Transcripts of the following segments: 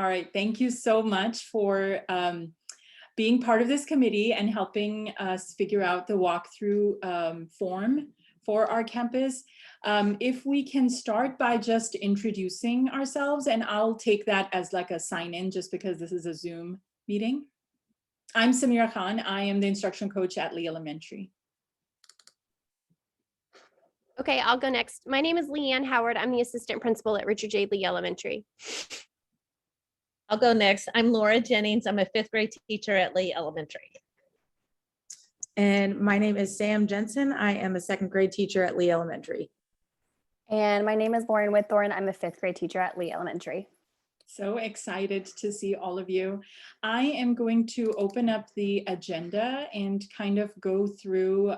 All right, thank you so much for being part of this committee and helping us figure out the walkthrough form for our campus. If we can start by just introducing ourselves, and I'll take that as like a sign in just because this is a Zoom meeting. I'm Samira Khan. I am the instruction coach at Lee Elementary. Okay, I'll go next. My name is Leanne Howard. I'm the assistant principal at Richard J. Lee Elementary. I'll go next. I'm Laura Jennings. I'm a fifth grade teacher at Lee Elementary. And my name is Sam Jensen. I am a second grade teacher at Lee Elementary. And my name is Lauren Whitthorne. I'm a fifth grade teacher at Lee Elementary. So excited to see all of you. I am going to open up the agenda and kind of go through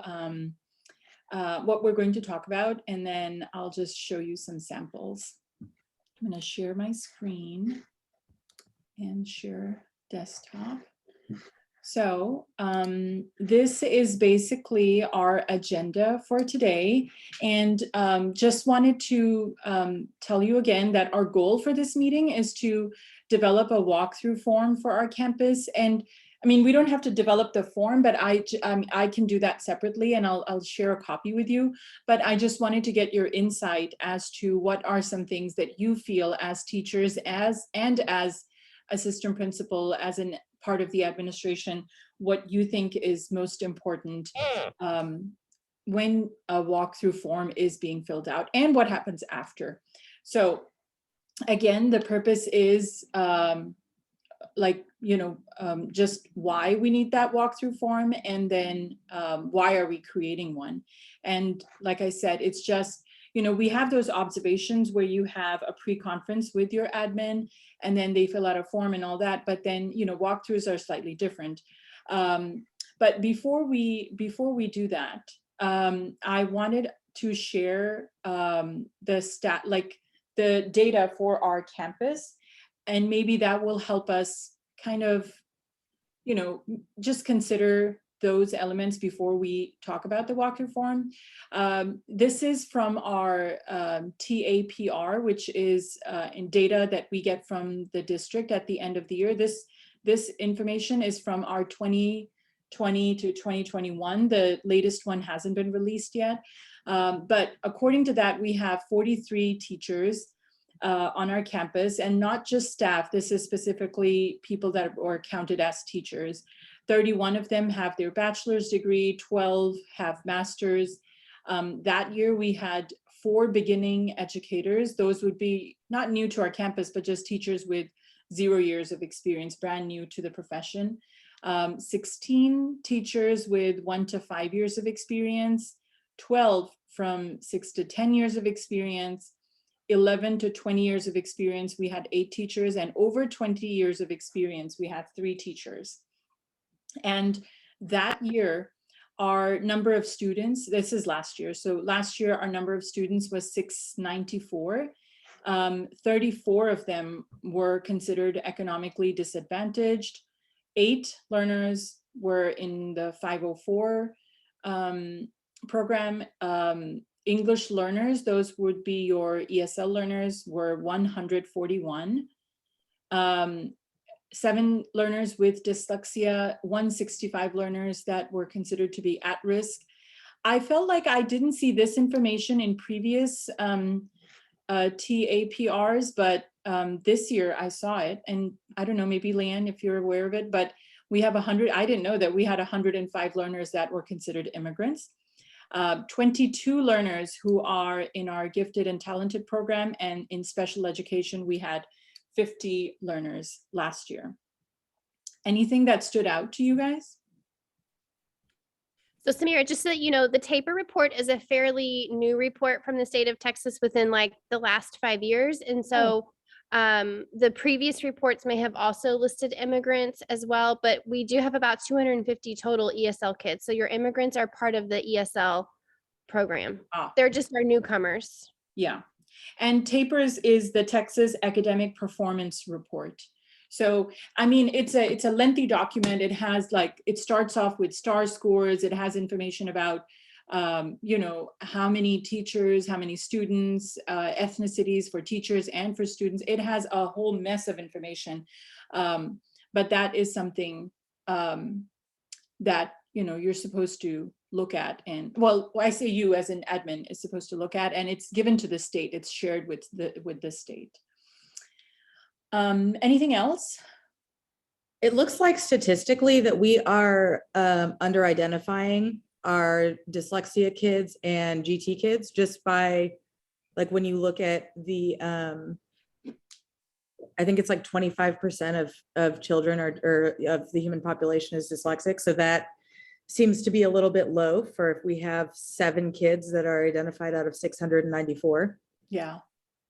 what we're going to talk about, and then I'll just show you some samples. I'm going to share my screen and share desktop. So this is basically our agenda for today, and just wanted to tell you again that our goal for this meeting is to develop a walkthrough form for our campus. And I mean, we don't have to develop the form, but I can do that separately, and I'll share a copy with you. But I just wanted to get your insight as to what are some things that you feel as teachers, as assistant principal, as an part of the administration, what you think is most important when a walkthrough form is being filled out, and what happens after. So again, the purpose is just why we need that walkthrough form, and then why are we creating one. And like I said, it's just, we have those observations where you have a pre-conference with your admin and then they fill out a form and all that, but then, walkthroughs are slightly different. But before we do that, I wanted to share the data for our campus, and maybe that will help us kind of, just consider those elements before we talk about the walkthrough form. This is from our TAPR, which is in data that we get from the district at the end of the year. This information is from our 2020 to 2021. The latest one hasn't been released yet. But according to that, we have 43 teachers on our campus, and not just staff. This is specifically people that are counted as teachers. 31 of them have their bachelor's degree, 12 have masters. That year we had 4 beginning educators. Those would be not new to our campus, but just teachers with 0 years of experience, brand new to the profession. 16 teachers with 1 to 5 years of experience, 12 from 6 to 10 years of experience, 11 to 20 years of experience, we had 8 teachers, and over 20 years of experience, we had 3 teachers. And that year, our number of students, this is last year, so last year our number of students was 694. 34 of them were considered economically disadvantaged. 8 learners were in the 504 program. English learners, those would be your ESL learners, were 141. 7 learners with dyslexia, 165 learners that were considered to be at risk. I felt like I didn't see this information in previous TAPRs, but this year I saw it, and I don't know, maybe Leanne, if you're aware of it, but we have 100, I didn't know that we had 105 learners that were considered immigrants. 22 learners who are in our gifted and talented program, and in special education, we had 50 learners last year. Anything that stood out to you guys? So Samira, just so that you know, the TAPR report is a fairly new report from the state of Texas within like the last 5 years. And so the previous reports may have also listed immigrants as well, but we do have about 250 total ESL kids. So your immigrants are part of the ESL program. They're just our newcomers. Yeah. And TAPRS is the Texas Academic Performance Report. So, I mean, it's a lengthy document. It has it starts off with STAR scores. It has information about you know, how many teachers, how many students, ethnicities for teachers and for students. It has a whole mess of information. But that is something that, you know, you're supposed to look at. And well, I say you as an admin is supposed to look at, and it's given to the state. It's shared with the state. Anything else? It looks like statistically that we are under identifying our dyslexia kids and GT kids just by, like, when you look at the, I think it's like 25% of children or of the human population is dyslexic. So that seems to be a little bit low for if we have 7 kids that are identified out of 694. Yeah.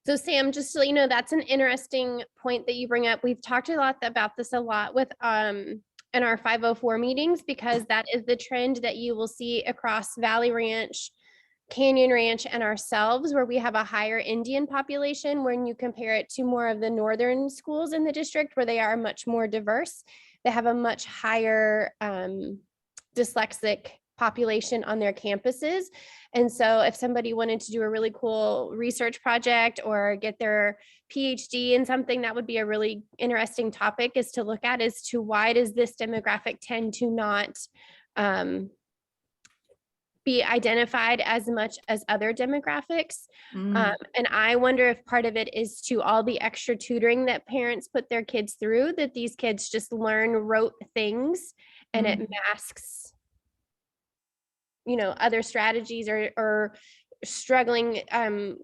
So Sam, just so you know, that's an interesting point that you bring up. We've talked a lot about this a lot with in our 504 meetings, because that is the trend that you will see across Valley Ranch, Canyon Ranch, and ourselves, where we have a higher Indian population when you compare it to more of the northern schools in the district, where they are much more diverse. They have a much higher dyslexic population on their campuses. And so if somebody wanted to do a really cool research project or get their PhD in something, that would be a really interesting topic is to look at as to why does this demographic tend to not be identified as much as other demographics. And I wonder if part of it is to all the extra tutoring that parents put their kids through, that these kids just learn rote things and it masks, you know, other strategies or struggling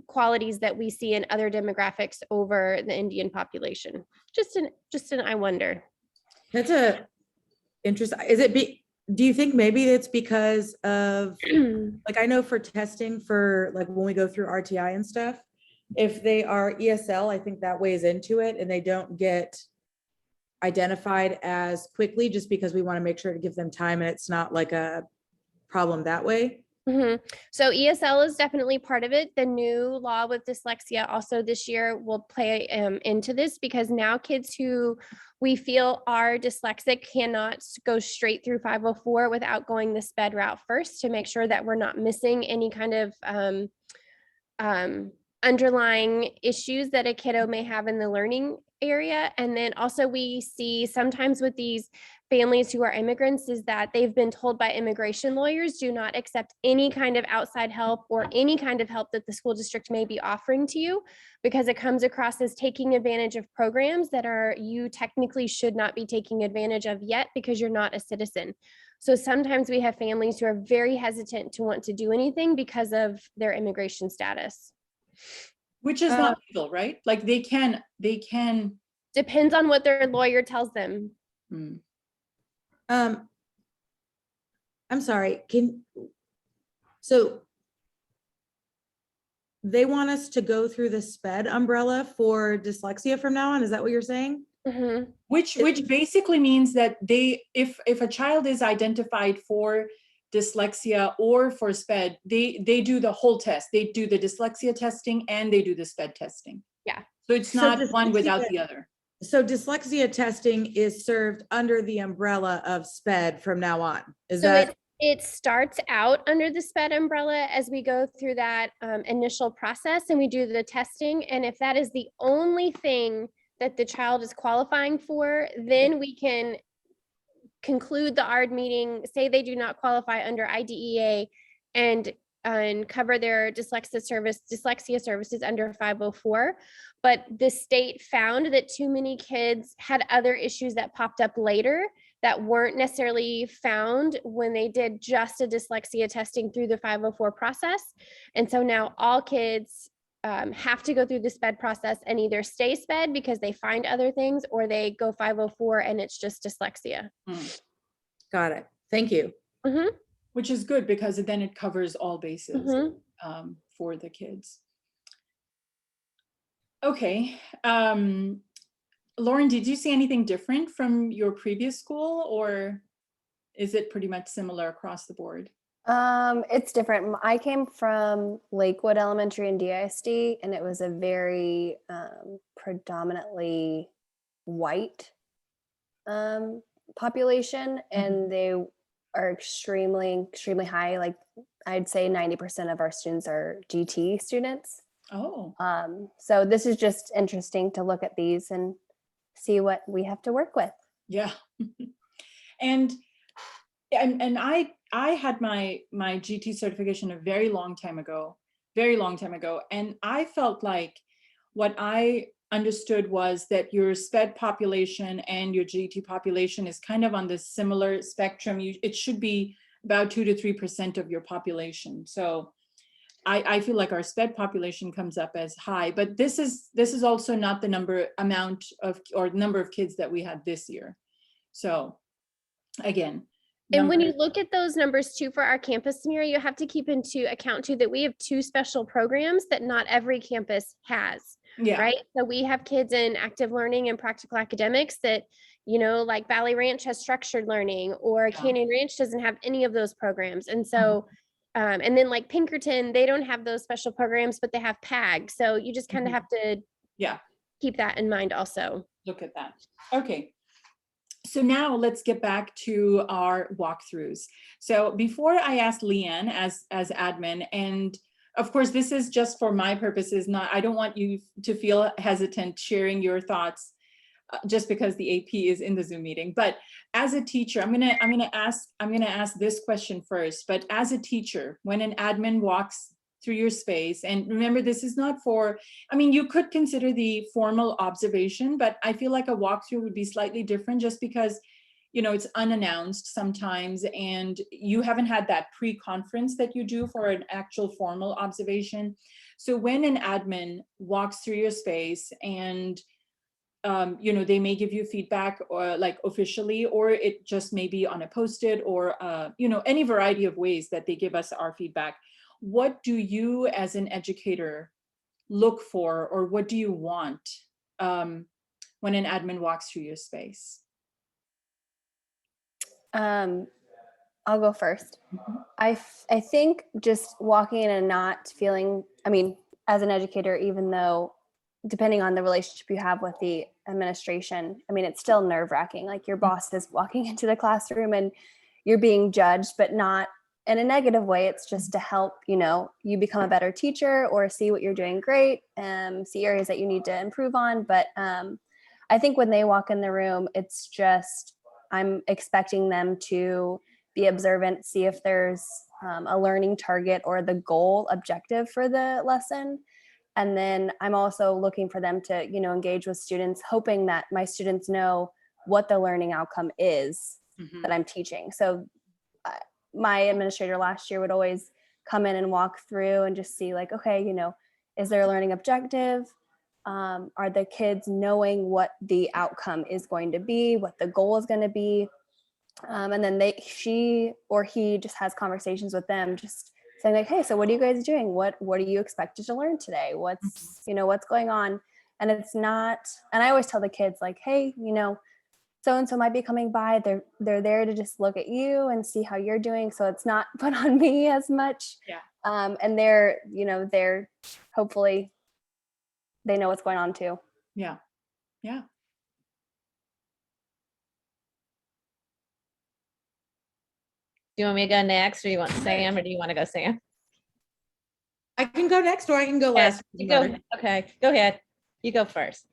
qualities that we see in other demographics over the Indian population. Just an I wonder. That's a interesting. Do you think maybe it's because of, like, I know for testing for, like, when we go through RTI and stuff, if they are ESL, I think that weighs into it and they don't get identified as quickly just because we want to make sure to give them time and it's not like a problem that way. So ESL is definitely part of it. The new law with dyslexia also this year will play into this, because now kids who we feel are dyslexic cannot go straight through 504 without going the SPED route first, to make sure that we're not missing any kind of underlying issues that a kiddo may have in the learning area. And then also we see sometimes with these families who are immigrants is that they've been told by immigration lawyers, do not accept any kind of outside help or any kind of help that the school district may be offering to you, because it comes across as taking advantage of programs that you technically should not be taking advantage of yet because you're not a citizen. So sometimes we have families who are very hesitant to want to do anything because of their immigration status. Which is not legal, right? Like they can. Depends on what their lawyer tells them. I'm sorry, so they want us to go through the SPED umbrella for dyslexia from now on? Is that what you're saying? Which basically means that if a child is identified for dyslexia or for SPED, they do the whole test. They do the dyslexia testing and they do the SPED testing. Yeah. So it's not one without the other. So dyslexia testing is served under the umbrella of SPED from now on. It starts out under the SPED umbrella as we go through that initial process and we do the testing. And if that is the only thing that the child is qualifying for, then we can conclude the ARD meeting, say they do not qualify under IDEA, and cover their dyslexia services under 504. But the state found that too many kids had other issues that popped up later that weren't necessarily found when they did just a dyslexia testing through the 504 process. And so now all kids have to go through the SPED process and either stay SPED because they find other things, or they go 504 and it's just dyslexia. Got it. Thank you. Which is good because then it covers all bases for the kids. Okay. Lauren, did you see anything different from your previous school, or is it pretty much similar across the board? It's different. I came from Lakewood Elementary and DISD, and it was a very predominantly white population, and are extremely high. Like I'd say 90% of our students are GT students. Oh, So this is just interesting to look at these and see what we have to work with. yeah. And I had my GT certification a very long time ago, and I felt like what I understood was that your SPED population and your GT population is kind of on this similar spectrum. It should be about 2 to 3% of your population. So I feel like our SPED population comes up as high, but this is also not the number of kids that we had this year. So again. And when you numbers- look at those numbers too for our campus scenario, you have to keep into account too that we have 2 special programs that not every campus has, Yeah, right? So we have kids in active learning and practical academics that, like Valley Ranch has structured learning, or Yeah. Canyon Ranch doesn't have any of those programs. And so, and then like Pinkerton, they don't have those special programs, but they have PAG. So you just kind of Mhm. have to Yeah. keep that in mind also. Look at that. Okay. So now let's get back to our walkthroughs. So before I ask Leanne as admin, and of course, this is just for my purposes, I don't want you to feel hesitant sharing your thoughts just because the AP is in the Zoom meeting. But as a teacher, I'm gonna ask this question first. But as a teacher, when an admin walks through your space, and remember, this is not for, you could consider the formal observation, but I feel like a walkthrough would be slightly different just because, it's unannounced sometimes, and you haven't had that pre-conference that you do for an actual formal observation. So when an admin walks through your space and they may give you feedback or like officially, or it just may be on a post-it or any variety of ways that they give us our feedback. What do you as an educator look for, or what do you want when an admin walks through your space? I'll go first. I think just walking in and not feeling, as an educator, even though depending on the relationship you have with the administration, it's still nerve-wracking. Like your boss is walking into the classroom and you're being judged, but not in a negative way. It's just to help, you become a better teacher or see what you're doing great, see areas that you need to improve on. But I think when they walk in the room, it's just, I'm expecting them to be observant, see if there's a learning target or the goal objective for the lesson. And then I'm also looking for them to, engage with students, hoping that my students know what the learning outcome is Mhm. that I'm teaching. So my administrator last year would always come in and walk through and just see like, okay, is there a learning objective? Are the kids knowing what the outcome is going to be, what the goal is going to be? And then she or he just has conversations with them, just saying like, hey, so what are you guys doing? What are you expected to learn today? What's going on? And it's not, and I always tell the kids like, hey, so-and-so might be coming by. They're there to just look at you and see how you're doing. So it's not put on me as much. Yeah. And they're hopefully they know what's going on too. Yeah. Yeah. Do you want me to go next, or you want Sam, or do you want to go Sam? I can go next or I can go Yes, last. you go. Okay, go ahead. You go first.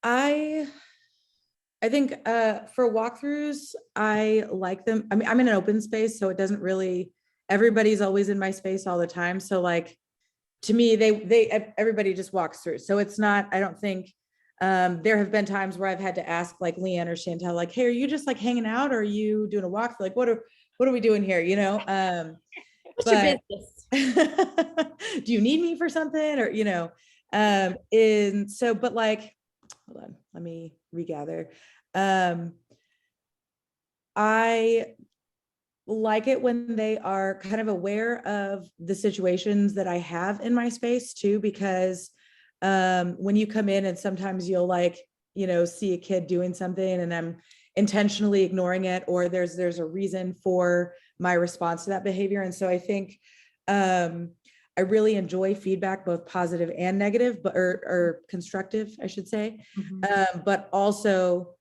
I think for walkthroughs, I like them. I'm in an open space, so it doesn't really, everybody's always in my space all the time. So like, to me, everybody just walks through. So it's not, I don't think, there have been times where I've had to ask like Leanne or Chantel, like, hey, are you just like hanging out? Or are you doing a walk? Like, what are we doing here? What's your but- business? do you need me for something? Or, and so, but like, hold on, let me regather. I like it when they are kind of aware of the situations that I have in my space too, because when you come in and sometimes you'll like, see a kid doing something and I'm intentionally ignoring it, or there's a reason for my response to that behavior. And so I think I really enjoy feedback, both positive and negative, or constructive, I should say. Mhm. But also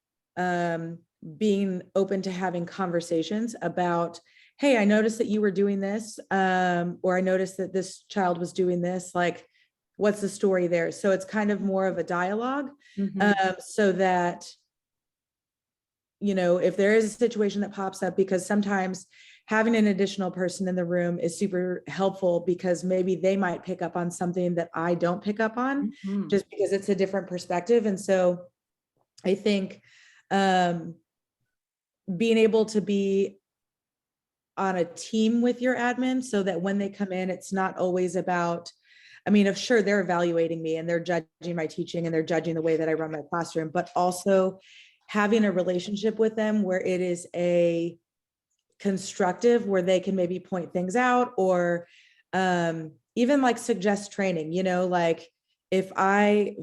being open to having conversations about, hey, I noticed that you were doing this, or I noticed that this child was doing this, like, what's the story there? So it's kind of more of a dialogue, so that, if there is a situation that pops up, because sometimes having an additional person in the room is super helpful, because maybe they might pick up on something that I don't pick up on, Mhm. just because it's a different perspective. And so I think being able to be on a team with your admin, so that when they come in, it's not always about, if sure, they're evaluating me and they're judging my teaching and they're judging the way that I run my classroom, but also having a relationship with them where it is a constructive, where they can maybe point things out, or even like suggest training, like if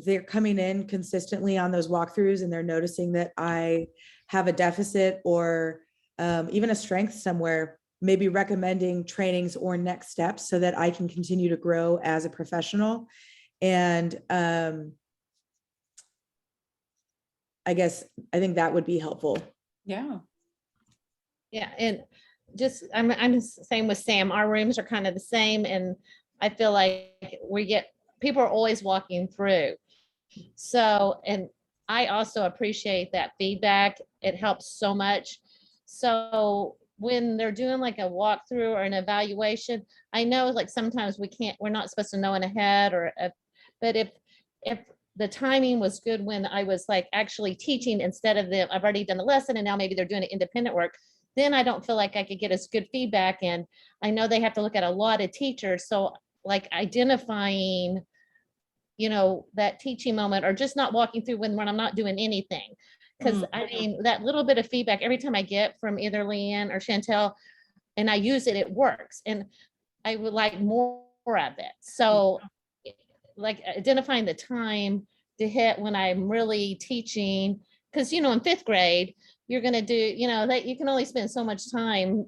they're coming in consistently on those walkthroughs and they're noticing that I have a deficit, or even a strength somewhere, maybe recommending trainings or next steps so that I can continue to grow as a professional. And I think that would be helpful. Yeah. Yeah, and I'm just the same with Sam. Our rooms are kind of the same, and I feel like people are always walking through. So, and I also appreciate that feedback. It helps so much. So when they're doing like a walkthrough or an evaluation, I know like sometimes we're not supposed to know in ahead, but if the timing was good when I was like actually teaching instead of I've already done the lesson and now maybe they're doing independent work, then I don't feel like I could get as good feedback. And I know they have to look at a lot of teachers. So like identifying, that teaching moment, or just not walking through when I'm not doing anything. Because I mean, that little bit of feedback every time I get from either Leanne or Chantel, and I use it, it works. And I would like more of it. So like identifying the time to hit when I'm really teaching, because, in fifth grade, you're going to do, that you can only spend so much time,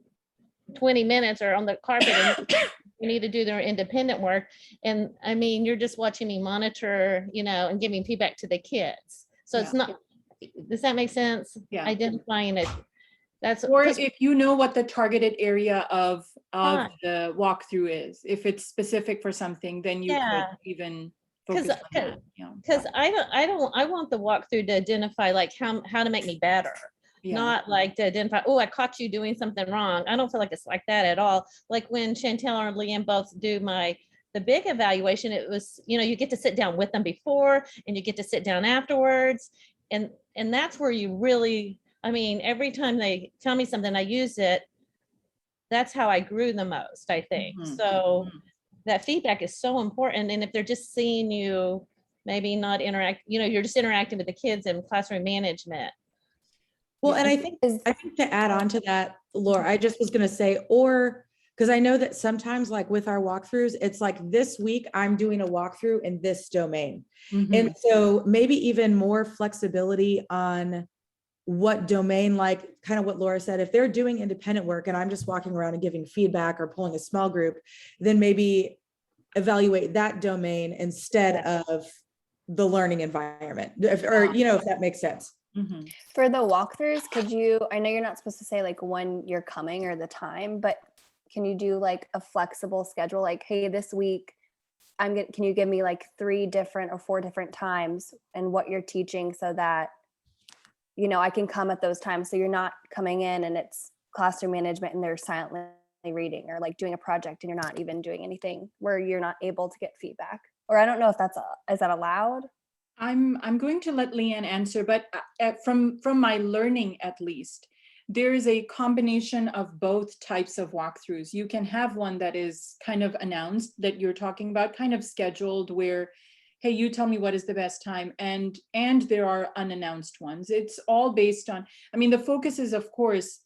20 minutes or on the carpet, and you need to do their independent work. And I mean, you're just watching me monitor, and giving feedback to the kids. So it's not, does that make sense? Yeah. Identifying it. Or if you know what the targeted area of Right. the walkthrough is, if it's specific for something, then you Yeah. could even 'Cause- focus on that. Yeah. Because I want the walkthrough to identify like how to make me better. Yeah. Not like to identify, oh, I caught you doing something wrong. I don't feel like it's like that at all. Like when Chantel or Leanne both do the big evaluation, it was, you get to sit down with them before and you get to sit down afterwards. And that's where you really, every time they tell me something, I use it. That's how I grew the most, I think. Mhm. So that feedback is so important. And if they're just seeing you, maybe not interact, you're just interacting with the kids in classroom management. Well, and I think to add on to that, Laura, I just was going to say, because I know that sometimes like with our walkthroughs, it's like this week I'm doing a walkthrough in this domain. Mhm. And so maybe even more flexibility on what domain, like kind of what Laura said, if they're doing independent work and I'm just walking around and giving feedback or pulling a small group, then maybe evaluate that domain instead of the learning environment, if that makes sense. Mhm. For the walkthroughs, I know you're not supposed to say like when you're coming or the time, but can you do like a flexible schedule? Like, hey, this week can you give me like 3 different or 4 different times and what you're teaching, so that, I can come at those times. So you're not coming in and it's classroom management and they're silently reading or like doing a project and you're not even doing anything, where you're not able to get feedback. Or I don't know if is that allowed? I'm going to let Leanne answer, but from my learning, at least, there is a combination of both types of walkthroughs. You can have one that is kind of announced, that you're talking about, kind of scheduled, where, hey, you tell me what is the best time, and there are unannounced ones. It's all based on, the focus is, of course,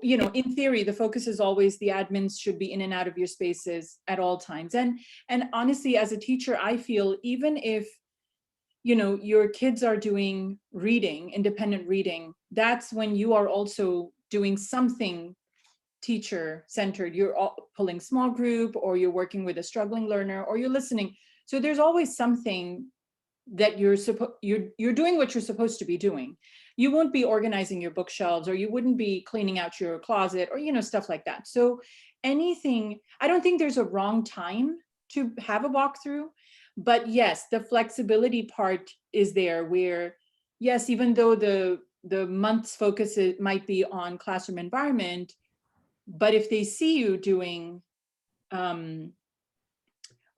in theory, the focus is always the admins should be in and out of your spaces at all times. And honestly, as a teacher, I feel even if your kids are doing reading, independent reading, that's when you are also doing something teacher centered. You're pulling small group, or you're working with a struggling learner, or you're listening. So there's always something that you're doing what you're supposed to be doing. you won't be organizing your bookshelves, or you wouldn't be cleaning out your closet, or, stuff like that. So anything, I don't think there's a wrong time to have a walkthrough, but yes, the flexibility part is there where, yes, even though the month's focus might be on classroom environment, but if they see you doing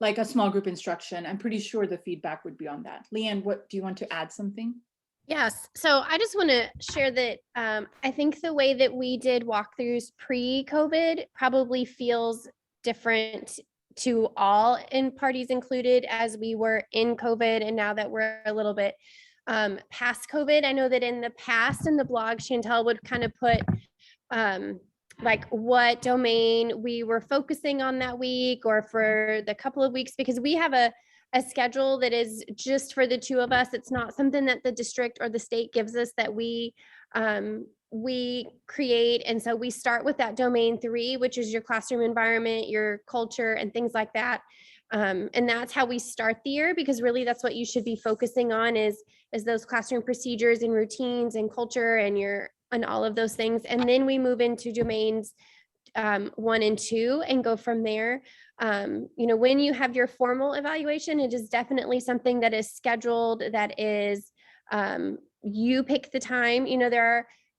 like a small group instruction, I'm pretty sure the feedback would be on that. Leanne, what do you want to add something? Yes. So I just want to share that I think the way that we did walkthroughs pre-COVID probably feels different to all in parties included as we were in COVID, and now that we're a little bit past COVID. I know that in the past in the blog, Chantel would kind of put like what domain we were focusing on that week or for the couple of weeks, because we have a schedule that is just for the two of us. It's not something that the district or the state gives us that we create. And so we start with that domain 3, which is your classroom environment, your culture, and things like that. And that's how we start the year, because really that's what you should be focusing on is those classroom procedures and routines and culture and all of those things. And then we move into domains 1 and 2 and go from there. When you have your formal evaluation, it is definitely something that is scheduled, that is, you pick the time.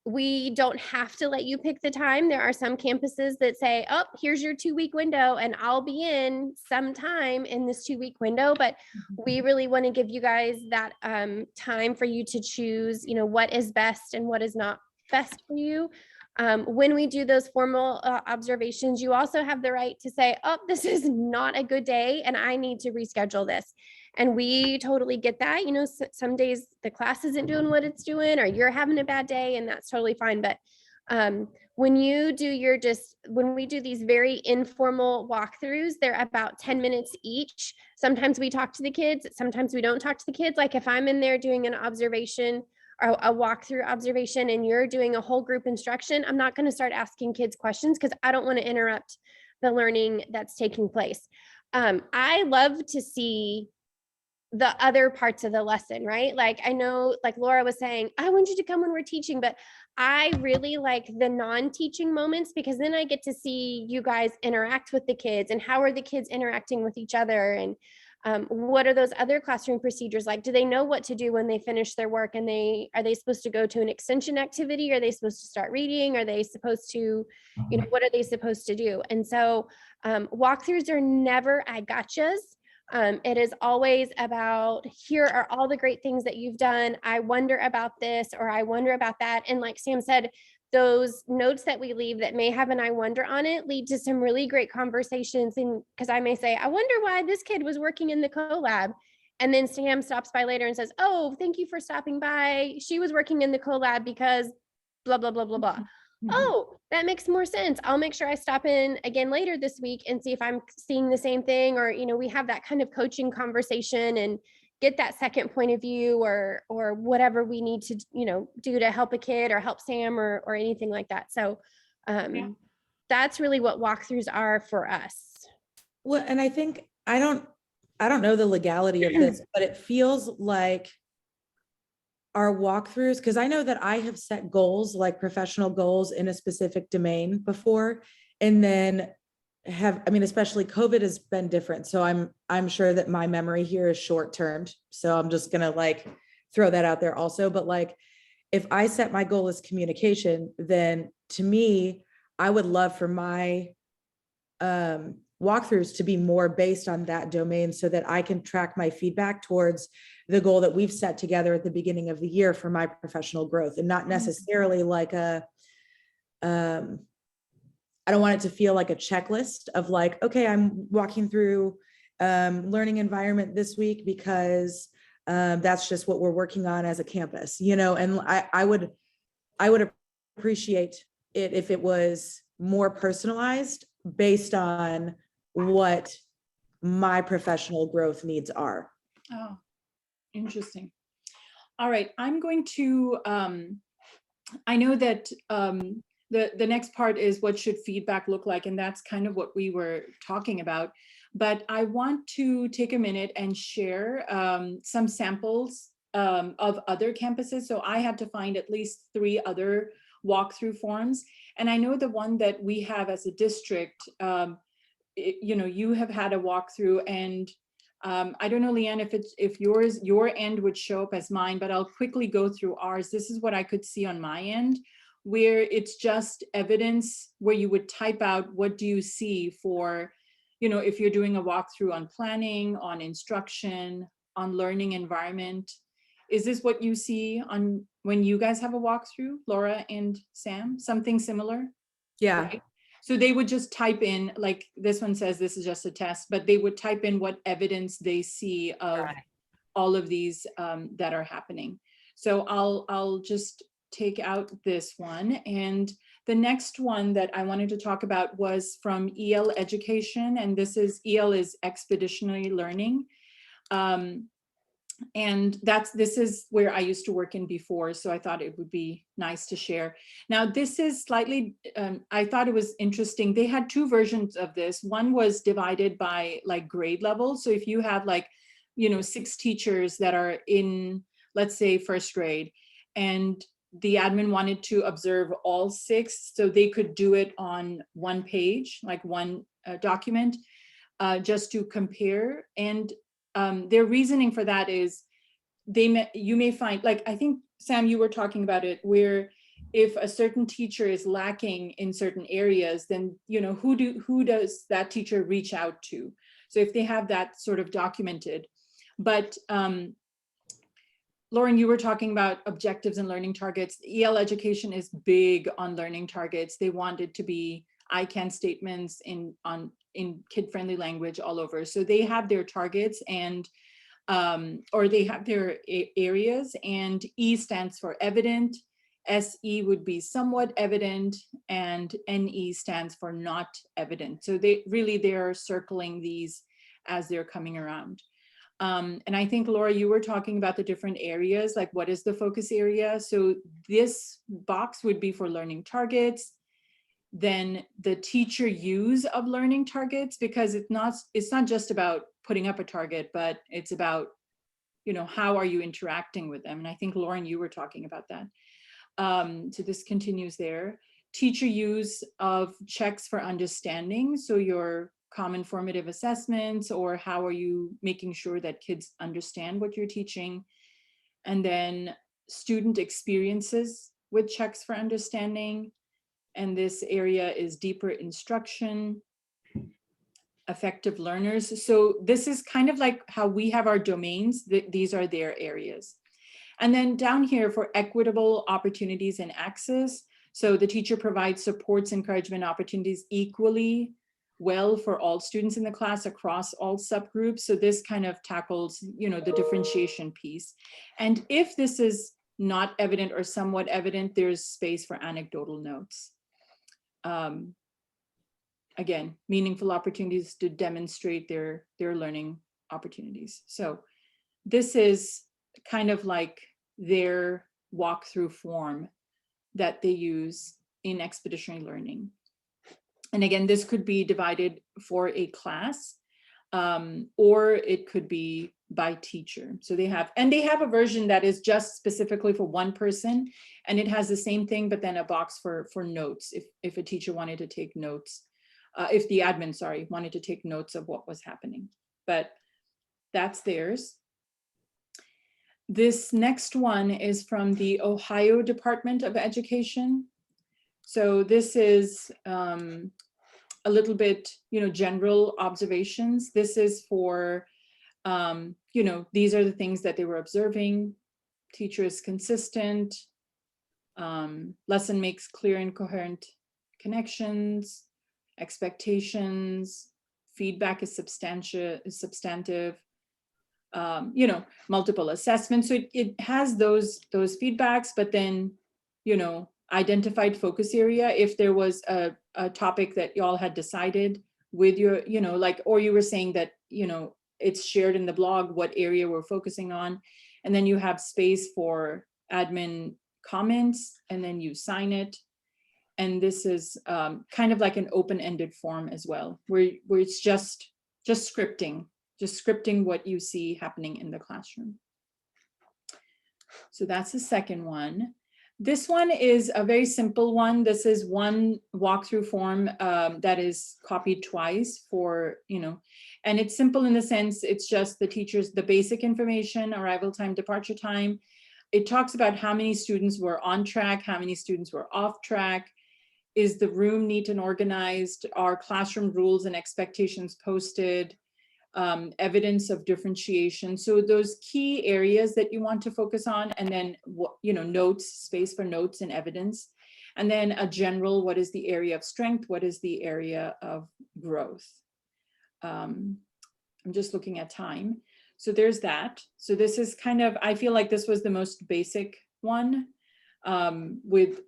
We don't have to let you pick the time. There are some campuses that say, oh, here's your 2-week window, and I'll be in sometime in this 2-week window. But we really want to give you guys that time for you to choose, what is best and what is not best for you. When we do those formal observations, you also have the right to say, oh, this is not a good day and I need to reschedule this. And we totally get that. Some days the class isn't doing what it's doing, or you're having a bad day, and that's totally fine. But when we do these very informal walkthroughs, they're about 10 minutes each. Sometimes we talk to the kids, sometimes we don't talk to the kids. Like if I'm in there doing an observation or a walkthrough observation and you're doing a whole group instruction, I'm not going to start asking kids questions because I don't want to interrupt the learning that's taking place. I love to see the other parts of the lesson, right? Like I know, like Laura was saying, I want you to come when we're teaching, but I really like the non-teaching moments, because then I get to see you guys interact with the kids, and how are the kids interacting with each other, and what are those other classroom procedures like? Do they know what to do when they finish their work, and are they supposed to go to an extension activity? Are they supposed to start reading? Are they supposed to, what are they supposed to do? And so walkthroughs are never I gotchas. It is always about, here are all the great things that you've done. I wonder about this, or I wonder about that. And like Sam said, those notes that we leave that may have an I wonder on it lead to some really great conversations. And because I may say, I wonder why this kid was working in the collab. And then Sam stops by later and says, oh, thank you for stopping by. She was working in the collab because blah, blah, blah, blah, blah. Oh, that makes more sense. I'll make sure I stop in again later this week and see if I'm seeing the same thing, or, we have that kind of coaching conversation and get that second point of view, or whatever we need to, do to help a kid or help Sam or anything like that. So that's really what walkthroughs are for us. Well, and I think, I don't know the legality of this, but it feels like our walkthroughs, because I know that I have set goals, like professional goals in a specific domain before, and then especially COVID has been different. So I'm sure that my memory here is short-term. So I'm just gonna throw that out there also. But if I set my goal as communication, then to me, I would love for my walkthroughs to be more based on that domain, so that I can track my feedback towards the goal that we've set together at the beginning of the year for my professional growth, and not necessarily I don't want it to feel like a checklist of okay, I'm walking through learning environment this week because that's just what we're working on as a campus, and I would appreciate it if it was more personalized based on what my professional growth needs are. Oh, interesting. All right, I'm going to, I know that the next part is what should feedback look like, and that's kind of what we were talking about. But I want to take a minute and share some samples of other campuses. So I had to find at least 3 other walkthrough forms. And I know the one that we have as a district, you have had a walkthrough, and I don't know, Leanne, if your end would show up as mine, but I'll quickly go through ours. This is what I could see on my end, where it's just evidence where you would type out, what do you see for, if you're doing a walkthrough on planning, on instruction, on learning environment. Is this what you see on when you guys have a walkthrough, Laura and Sam? Something similar? Yeah. Right? So they would just type in, like this one says this is just a test, but they would type in what evidence they see of Right. all of these that are happening. So I'll just take out this one. And the next one that I wanted to talk about was from EL Education. And EL is expeditionary learning. And this is where I used to work in before, so I thought it would be nice to share. Now, this is slightly, I thought it was interesting. They had 2 versions of this. One was divided by like grade level. So if you have 6 teachers that are in, let's say, 1st grade, and the admin wanted to observe all 6, so they could do it on one page, like one document, just to compare. And their reasoning for that is you may find, like, I think, Sam, you were talking about it, where if a certain teacher is lacking in certain areas, then, who does that teacher reach out to? So if they have that sort of documented. But Lauren, you were talking about objectives and learning targets. EL Education is big on learning targets. They want it to be I can statements in kid-friendly language all over. So they have their targets and or they have their areas, and E stands for evident, SE would be somewhat evident, and NE stands for not evident. So they're circling these as they're coming around. And I think, Laura, you were talking about the different areas, like what is the focus area? So this box would be for learning targets. Then the teacher use of learning targets, because it's not just about putting up a target, but it's about, how are you interacting with them? And I think, Lauren, you were talking about that. So this continues there. Teacher use of checks for understanding. So your common formative assessments, or how are you making sure that kids understand what you're teaching? And then student experiences with checks for understanding. And this area is deeper instruction, effective learners. So this is kind of like how we have our domains. These are their areas. And then down here for equitable opportunities and access. So the teacher provides supports, encouragement, opportunities equally well for all students in the class across all subgroups. So this kind of tackles, the differentiation piece. And if this is not evident or somewhat evident, there's space for anecdotal notes. Again, meaningful opportunities to demonstrate their learning opportunities. So this is kind of like their walkthrough form that they use in expeditionary learning. And again, this could be divided for a class, or it could be by teacher. So they have a version that is just specifically for one person, and it has the same thing, but then a box for notes if a teacher wanted to take notes, if the admin, wanted to take notes of what was happening. But that's theirs. This next one is from the Ohio Department of Education. So this is a little bit, general observations. This is for, these are the things that they were observing. Teacher is consistent. Lesson makes clear and coherent connections. Expectations. Feedback is substantive. Multiple assessments. So it has those feedbacks, but then, identified focus area. If there was a topic that y'all had decided with your, or you were saying that, it's shared in the blog, what area we're focusing on. And then you have space for admin comments, and then you sign it. And this is kind of like an open-ended form as well, where it's just scripting what you see happening in the classroom. So that's the second one. This one is a very simple one. This is one walkthrough form that is copied twice for, and it's simple in the sense it's just the teachers, the basic information, arrival time, departure time. It talks about how many students were on track, how many students were off track. Is the room neat and organized? Are classroom rules and expectations posted? Evidence of differentiation. So those key areas that you want to focus on, and then notes, space for notes and evidence. And then a general, what is the area of strength? What is the area of growth? I'm just looking at time. So there's that. So this is kind of, I feel like this was the most basic one with,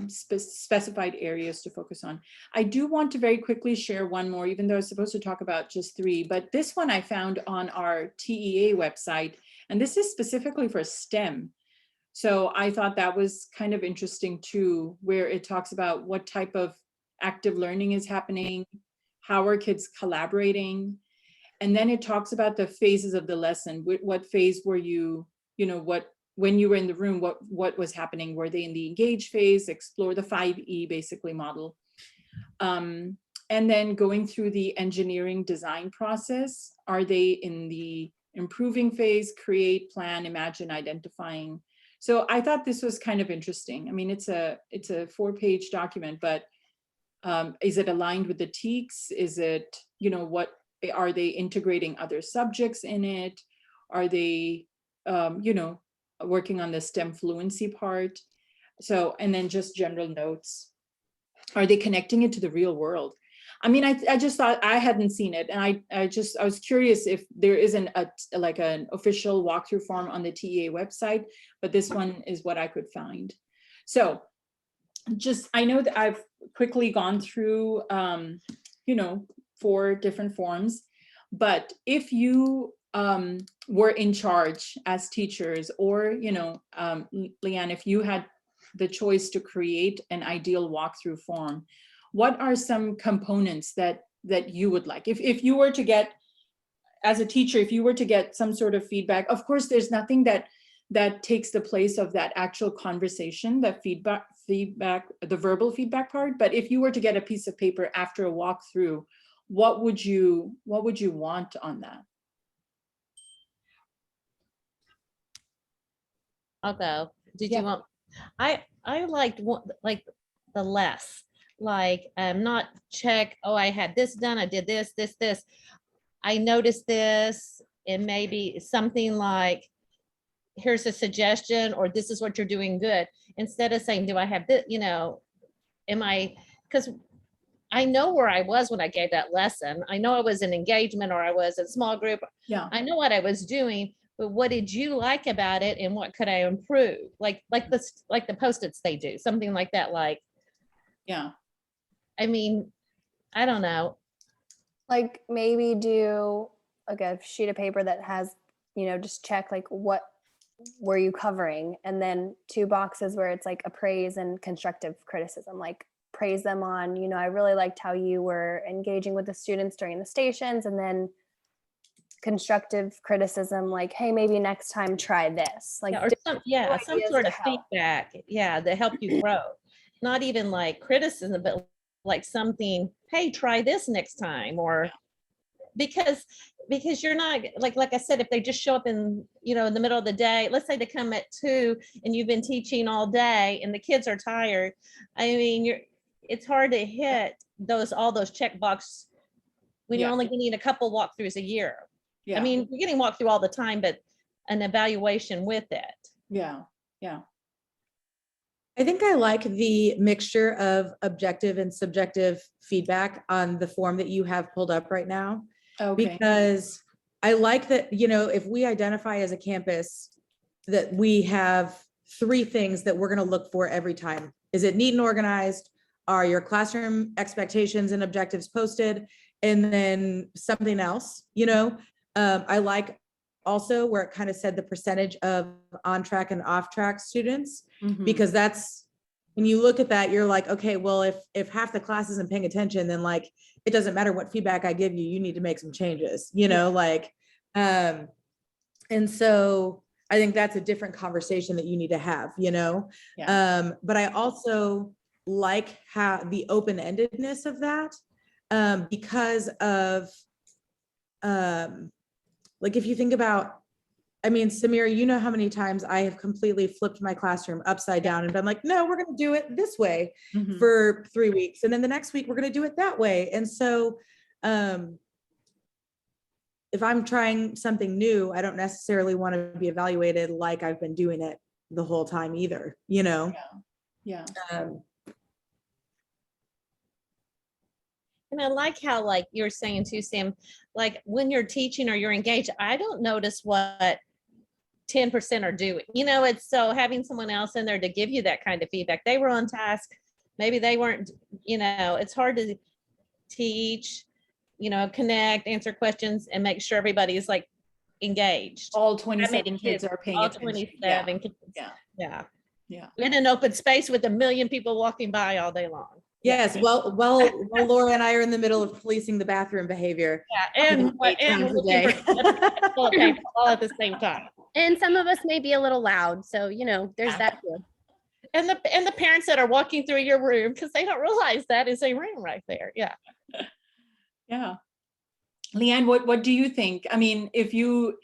specified areas to focus on. I do want to very quickly share one more, even though I was supposed to talk about just 3, but this one I found on our TEA website, and this is specifically for STEM. So I thought that was kind of interesting too, where it talks about what type of active learning is happening, how are kids collaborating, and then it talks about the phases of the lesson. What phase were you, when you were in the room, what was happening? Were they in the engage phase, explore the 5E basically model? And then going through the engineering design process, are they in the improving phase, create, plan, imagine, identifying? So I thought this was kind of interesting. I mean, it's a 4-page document, but is it aligned with the TEKS? Is it, what are they integrating other subjects in it? Are they, working on the STEM fluency part? So, and then just general notes. Are they connecting it to the real world? I mean, I just thought, I hadn't seen it, and I was curious if there isn't like an official walkthrough form on the TEA website, but this one is what I could find. So I know that I've quickly gone through, 4 different forms, but if you were in charge as teachers, or, Leanne, if you had the choice to create an ideal walkthrough form, what are some components that you would like? If you were to get, as a teacher, if you were to get some sort of feedback, of course, there's nothing that takes the place of that actual conversation, the feedback, the verbal feedback part. But if you were to get a piece of paper after a walkthrough, what would you want on that? I'll go. Did Yeah. you want? I liked the less, not check. Oh, I had this done. I did this. I noticed this, and maybe something like, here's a suggestion, or this is what you're doing good. Instead of saying, do I have this? Am I? Because I know where I was when I gave that lesson. I know I was in engagement, or I was in small group. Yeah. I know what I was doing. But what did you like about it, and what could I improve? Like the Post-its they do, something like that. Yeah. I mean, I don't know. Like maybe do like a sheet of paper that has, just check like what were you covering, and then 2 boxes where it's like appraise and constructive criticism, like praise them on, I really liked how you were engaging with the students during the stations, and then constructive criticism, like, hey, maybe next time try this, like Some ideas sort to of help. feedback, to help you grow. Not even like criticism, but like something, hey, try this next time, or because you're not like I said, if they just show up in in the middle of the day, let's say they come at 2 and you've been teaching all day and the kids are tired. I mean, it's hard to hit all those check box when you're only getting a couple walkthroughs a year. Yeah. I mean, you're getting walkthrough all the time, but an evaluation with it. Yeah. I think I like the mixture of objective and subjective feedback on the form that you have pulled up right now. Okay. Because I like that, if we identify as a campus that we have 3 things that we're going to look for every time. Is it neat and organized? Are your classroom expectations and objectives posted? And then something else, I like also where it kind of said the percentage of on track and off track students, Mhm. because that's, when you look at that, you're like, okay, well, if half the class isn't paying attention, then like, it doesn't matter what feedback I give you, you need to make some changes, and so I think that's a different conversation that you need to have, you know? Yeah. But I also like how the open-endedness of that, because of, like, if you think about, I mean, Samira, you know how many times I have completely flipped my classroom upside down and been like, no, we're going to do it this way Mhm. for 3 weeks. And then the next week, we're going to do it that way. And so, if I'm trying something new, I don't necessarily want to be evaluated like I've been doing it the whole time either, you know? Yeah. Um, And I like how, like you're saying too, Sam, like when you're teaching or you're engaged, I don't notice what 10% are doing. You know, it's so having someone else in there to give you that kind of feedback. They were on task. Maybe they weren't, you know, it's hard to teach, you know, connect, answer questions, and make sure everybody is like engaged. All How many 27 kids are paying All attention. Yeah. 27 kids. Yeah. Yeah. Yeah. In an open space with a million people walking by all day long. yes, well, Laura and I are in the middle of policing the bathroom behavior. Yeah, and 8 times a looking day. for toilet paper all at the same time. And some of us may be a little loud, so you know, there's that too. And the parents that are walking through your room because they don't realize that is a room right there. Yeah. Yeah. Leanne, what do you think? I mean, if you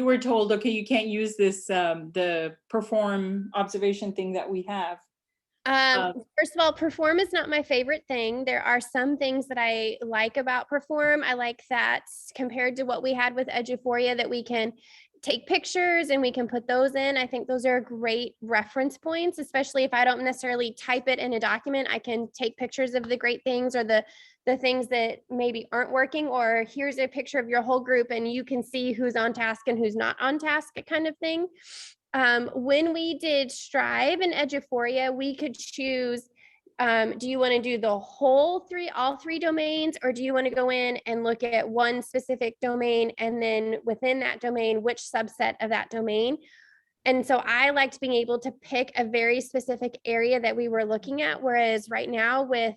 were told, okay, you can't use this the perform observation thing that we have. First of all, perform is not my favorite thing. There are some things that I like about perform. I like that compared to what we had with Eduphoria, that we can take pictures and we can put those in. I think those are great reference points, especially if I don't necessarily type it in a document. I can take pictures of the great things or the things that maybe aren't working, or here's a picture of your whole group and you can see who's on task and who's not on task, kind of thing. When we did Strive and Eduphoria, we could choose, do you want to do the all three domains, or do you want to go in and look at one specific domain and then within that domain, which subset of that domain? And so I liked being able to pick a very specific area that we were looking at, whereas right now with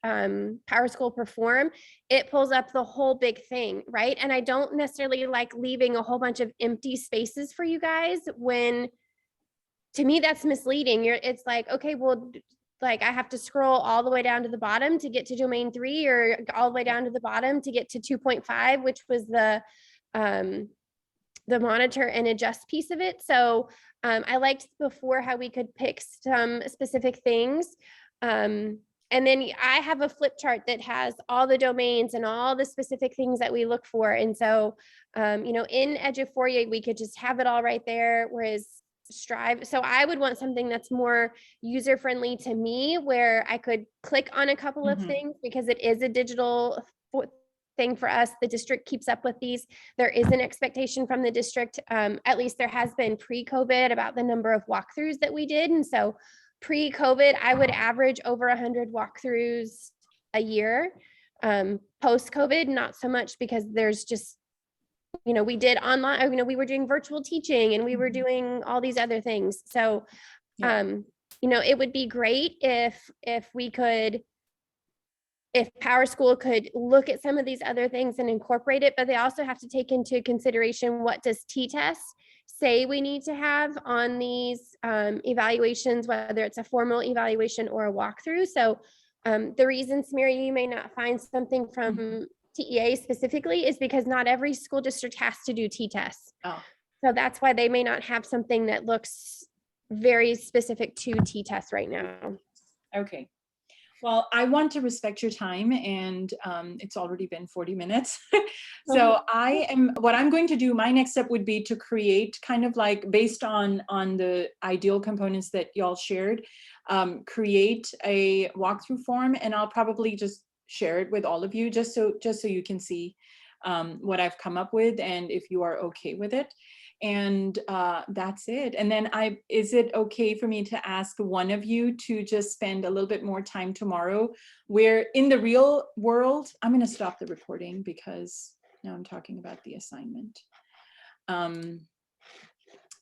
PowerSchool Perform, it pulls up the whole big thing, right? And I don't necessarily like leaving a whole bunch of empty spaces for you guys when, to me, that's misleading. It's like, okay, well, like I have to scroll all the way down to the bottom to get to domain 3, or all the way down to the bottom to get to 2.5, which was the monitor and adjust piece of it. So I liked before how we could pick some specific things. And then I have a flip chart that has all the domains and all the specific things that we look for. And so, you know, in Eduphoria, we could just have it all right there, whereas Strive. So I would want something that's more user-friendly to me, where I could click on a couple of things, because it is a digital thing for us. The district keeps up with these. There is an expectation from the district, at least there has been pre-COVID, about the number of walkthroughs that we did. And so pre-COVID, I would average over 100 walkthroughs a year. Post-COVID, not so much, because there's just, you know, we did online, you know, we were doing virtual teaching and we were doing all these other things. So, you know, it would be great if we could, if PowerSchool could look at some of these other things and incorporate it, but they also have to take into consideration, what does T-Test say we need to have on these evaluations, whether it's a formal evaluation or a walkthrough. So the reason, Samira, you may not find something from TEA specifically is because not every school district has to do T-Tests. Oh. So that's why they may not have something that looks very specific to T-Tests right now. Okay. Well, I want to respect your time, and it's already been 40 minutes. So what I'm going to do, my next step would be to create, kind of like based on the ideal components that y'all shared, create a walkthrough form, and I'll probably just share it with all of you, just so you can see what I've come up with, and if you are okay with it. And that's it. And then is it okay for me to ask one of you to just spend a little bit more time tomorrow, where in the real world, I'm going to stop the recording because now I'm talking about the assignment.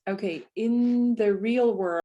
Okay, in the real world,